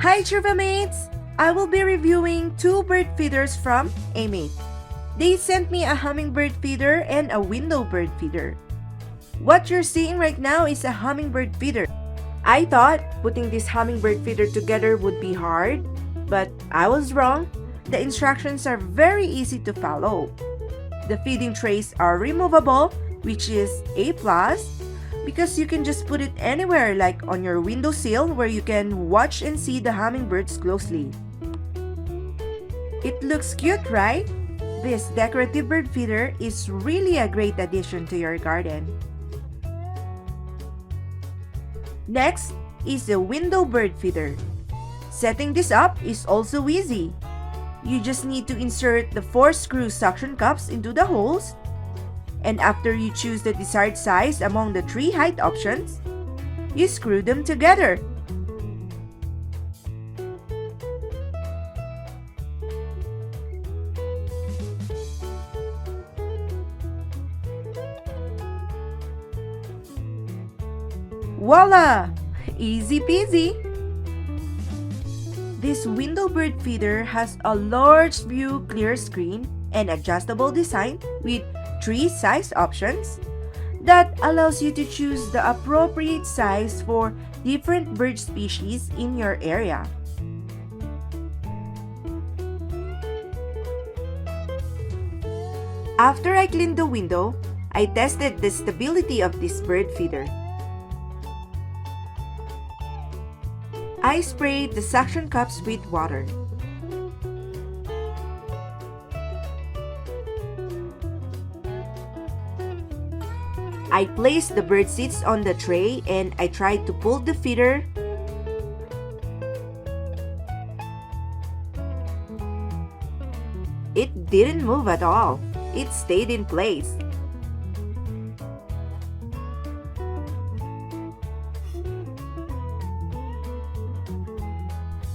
Hi Churvamates! I will be reviewing two bird feeders from Ermete. They sent me a hummingbird feeder and a window bird feeder. What you're seeing right now is a hummingbird feeder. I thought putting this hummingbird feeder together would be hard, but I was wrong. The instructions are very easy to follow. The feeding trays are removable, which is A+, because you can just put it anywhere like on your windowsill where you can watch and see the hummingbirds closely. It looks cute, right? This decorative bird feeder is really a great addition to your garden. Next is the window bird feeder. Setting this up is also easy. You just need to insert the 4 screw suction cups into the holes, and after you choose the desired size among the 3 height options, you screw them together. Voila! Easy peasy! This window bird feeder has a large view clear screen and adjustable design with 3 size options that allows you to choose the appropriate size for different bird species in your area. After I cleaned the window, I tested the stability of this bird feeder. I sprayed the suction cups with water. I placed the bird seats on the tray and I tried to pull the feeder. It didn't move at all. It stayed in place.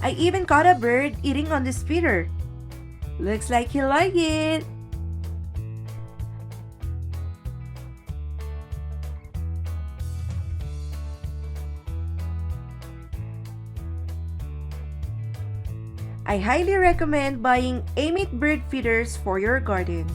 I even caught a bird eating on this feeder. Looks like he liked it. I highly recommend buying Ermete bird feeders for your garden.